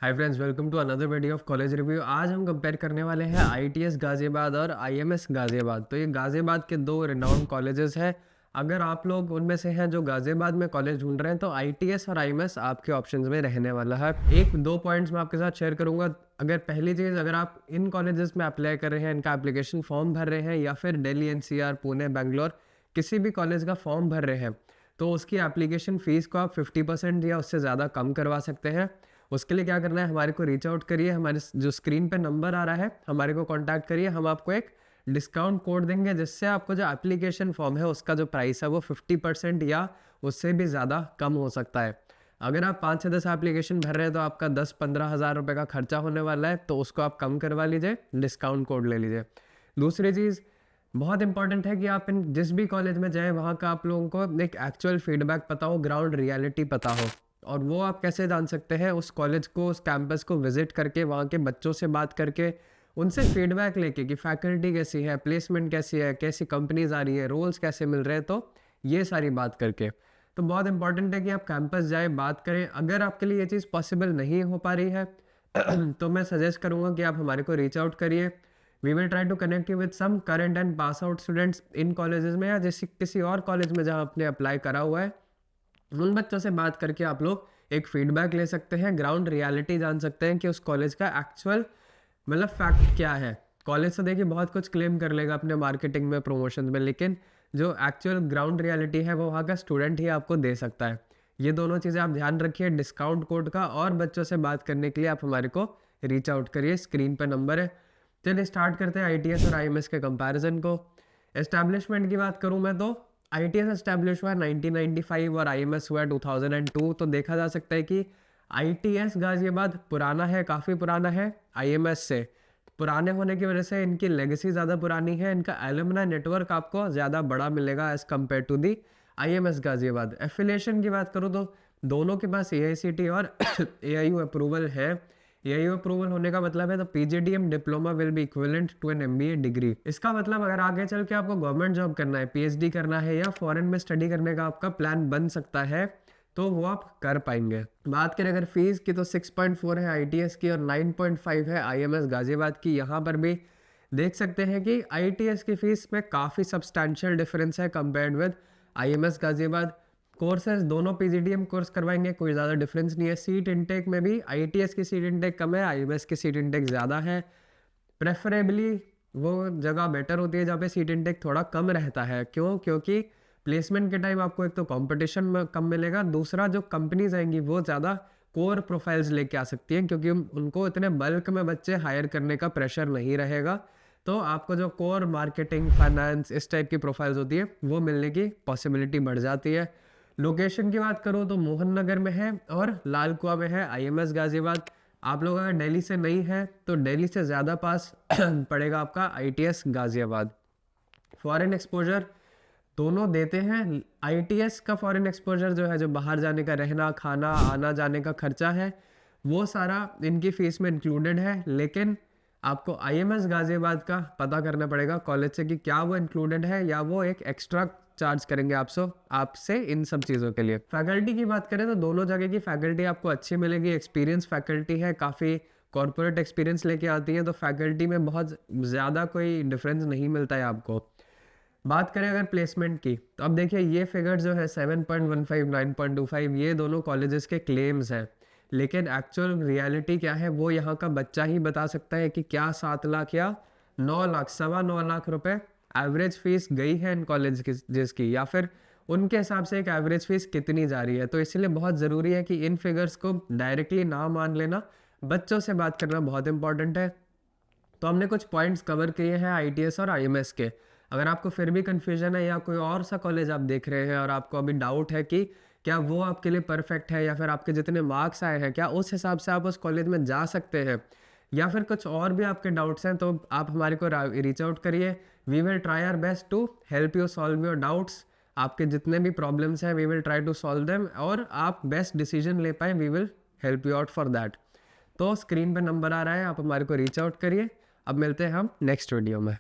Hi friends, welcome to another video of college review. आज हम compare करने वाले हैं आईटीएस गाज़ियाबाद और आईएमएस गाज़ियाबाद। तो ये गाज़ियाबाद के दो रिनाउंड कॉलेजेस हैं। अगर आप लोग उनमें से हैं जो गाज़ियाबाद में कॉलेज ढूंढ रहे हैं तो आईटीएस और आईएमएस आपके ऑप्शंस में रहने वाला है। एक दो पॉइंट्स मैं आपके साथ शेयर करूंगा। अगर पहली चीज़, अगर आप इन कॉलेजेस में अप्लाई कर रहे हैं, इनका एप्लीकेशन फॉर्म भर रहे हैं या फिर दिल्ली, एनसीआर, पुणे, बेंगलोर किसी भी कॉलेज का फॉर्म भर रहे हैं तो उसकी एप्लीकेशन फ़ीस को आप 50% या उससे ज़्यादा कम करवा सकते हैं। उसके लिए क्या करना है, हमारे को रीच आउट करिए, हमारे जो स्क्रीन पे नंबर आ रहा है हमारे को कांटेक्ट करिए। हम आपको एक डिस्काउंट कोड देंगे जिससे आपको जो एप्लीकेशन फॉर्म है उसका जो प्राइस है वो 50% या उससे भी ज़्यादा कम हो सकता है। अगर आप 5 से 10 एप्लीकेशन भर रहे हैं तो आपका 10-15 हज़ार रुपये का खर्चा होने वाला है, तो उसको आप कम करवा लीजिए, डिस्काउंट कोड ले लीजिए। दूसरी चीज़ बहुत इंपॉर्टेंट है कि आप इन जिस भी कॉलेज में जाएँ वहाँ का आप लोगों को एक एक्चुअल फीडबैक पता हो, ग्राउंड रियलिटी पता हो। और वो आप कैसे जान सकते हैं? उस कॉलेज को, उस कैंपस को विजिट करके, वहाँ के बच्चों से बात करके, उनसे फीडबैक लेके कि फैकल्टी कैसी है, प्लेसमेंट कैसी है, कैसी कंपनीज आ रही है, रोल्स कैसे मिल रहे हैं, तो ये सारी बात करके। तो बहुत इंपॉर्टेंट है कि आप कैंपस जाएँ, बात करें। अगर आपके लिए ये चीज़ पॉसिबल नहीं हो पा रही है तो मैं सजेस्ट करूँगा कि आप हमारे को रीच आउट करिए। We will try to connect you with some current and pass out students in colleges में या जैसे किसी और कॉलेज में जहाँ आपने अप्लाई करा हुआ है। उन बच्चों से बात करके आप लोग एक फीडबैक ले सकते हैं, ग्राउंड रियलिटी जान सकते हैं कि उस कॉलेज का एक्चुअल मतलब फैक्ट क्या है। कॉलेज तो देखिए बहुत कुछ क्लेम कर लेगा अपने मार्केटिंग में, प्रमोशन में, लेकिन जो एक्चुअल ग्राउंड रियलिटी है वो वहाँ का स्टूडेंट ही आपको दे सकता है। ये दोनों चीज़ें आप ध्यान रखिए, डिस्काउंट कोड का, और बच्चों से बात करने के लिए आप हमारे को रीच आउट करिए। स्क्रीन पर नंबर है। चलिए स्टार्ट करते हैं आईटीएस और आईएमएस के कंपैरिजन को। एस्टैब्लिशमेंट की बात करूं मैं तो आईटीएस एस्टैब्लिश हुआ 1995 और आईएमएस हुआ 2002। तो देखा जा सकता है कि आईटीएस गाजियाबाद पुराना है, काफ़ी पुराना है। आईएमएस से पुराने होने की वजह से इनकी लेगेसी ज़्यादा पुरानी है, इनका एलुमनाई नेटवर्क आपको ज़्यादा बड़ा मिलेगा as compare to the IMS Ghaziabad. Affiliation की बात करूँ तो दोनों के पास एआईसीटी और एआईयू अप्रूवल है। एआईयू अप्रूवल होने का मतलब है तो PGDM diploma will be equivalent to an MBA degree. इसका मतलब अगर आगे चल के आपको गवर्नमेंट जॉब करना है, पीएचडी करना है या फॉरेन में स्टडी करने का आपका प्लान बन सकता है तो वो आप कर पाएंगे। बात करें अगर फीस की तो 6.4 है आईटीएस की और 9.5 है आईएमएस गाजियाबाद की। यहाँ पर भी देख सकते हैं कि आईटीएस की फीस में काफ़ी सब्सटैंशियल डिफरेंस है compared with IMS Ghaziabad. Courses दोनों पीजीडीएम कोर्स करवाएंगे, कोई ज़्यादा डिफरेंस नहीं है। सीट इनटेक में भी आईटीएस की सीट इनटेक कम है, आईएमएस की सीट इनटेक ज़्यादा है। प्रेफरेबली वो जगह बेटर होती है जहाँ पे सीट इनटेक थोड़ा कम रहता है। क्यों? क्योंकि प्लेसमेंट के टाइम आपको एक तो कंपटीशन कम मिलेगा, दूसरा जो कंपनीज आएंगी वो ज़्यादा कोर प्रोफाइल्स लेके आ सकती हैं क्योंकि उनको इतने बल्क में बच्चे हायर करने का प्रेशर नहीं रहेगा। तो आपको जो कोर मार्केटिंग, फाइनेंस, इस टाइप की प्रोफाइल्स होती है वो मिलने की पॉसिबिलिटी बढ़ जाती है। लोकेशन की बात करूँ तो मोहन नगर में है और लाल कुआं में है आईएमएस गाजियाबाद। आप लोग अगर दिल्ली से नहीं है तो दिल्ली से ज़्यादा पास पड़ेगा आपका आईटीएस गाजियाबाद। फॉरेन एक्सपोजर दोनों देते हैं। आईटीएस का फॉरेन एक्सपोजर जो है, जो बाहर जाने का, रहना, खाना, आना जाने का खर्चा है, वो सारा इनकी फीस में इंक्लूडेड है। लेकिन आपको आईएमएस गाजियाबाद का पता करना पड़ेगा कॉलेज से कि क्या वो इंक्लूडेड है या वो एक एक्स्ट्रा चार्ज करेंगे आपसे इन सब चीज़ों के लिए। फैकल्टी की बात करें तो दोनों जगह की फैकल्टी आपको अच्छी मिलेगी। एक्सपीरियंस फैकल्टी है, काफ़ी कॉर्पोरेट एक्सपीरियंस लेके आती है, तो फैकल्टी में बहुत ज़्यादा कोई डिफरेंस नहीं मिलता है आपको। बात करें अगर प्लेसमेंट की तो अब देखिए ये फिगर जो है 7.15, 9.25, ये दोनों कॉलेजेस के क्लेम्स हैं, लेकिन एक्चुअल रियलिटी क्या है वो यहाँ का बच्चा ही बता सकता है कि क्या 7 लाख या 9 लाख, 9.25 लाख रुपए एवरेज फीस गई है इन कॉलेज की जिसकी, या फिर उनके हिसाब से एक एवरेज फीस कितनी जा रही है। तो इसलिए बहुत ज़रूरी है कि इन फिगर्स को डायरेक्टली ना मान लेना, बच्चों से बात करना बहुत इंपॉर्टेंट है। तो हमने कुछ पॉइंट्स कवर किए हैं आईटीएस और आईएमएस के। अगर आपको फिर भी कन्फ्यूजन है या कोई और सा कॉलेज आप देख रहे हैं और आपको अभी डाउट है कि क्या वो आपके लिए परफेक्ट है या फिर आपके जितने मार्क्स आए हैं क्या उस हिसाब से आप उस कॉलेज में जा सकते हैं, या फिर कुछ और भी आपके डाउट्स हैं, तो आप हमारे को रीच आउट करिए। We will try our best to help you solve your doubts. आपके जितने भी प्रॉब्लम्स हैं we will try to solve them, और आप बेस्ट डिसीजन ले पाए, we will help you out for that. तो स्क्रीन पे नंबर आ रहा है, आप हमारे को रीच आउट करिए। अब मिलते हैं हम नेक्स्ट वीडियो में।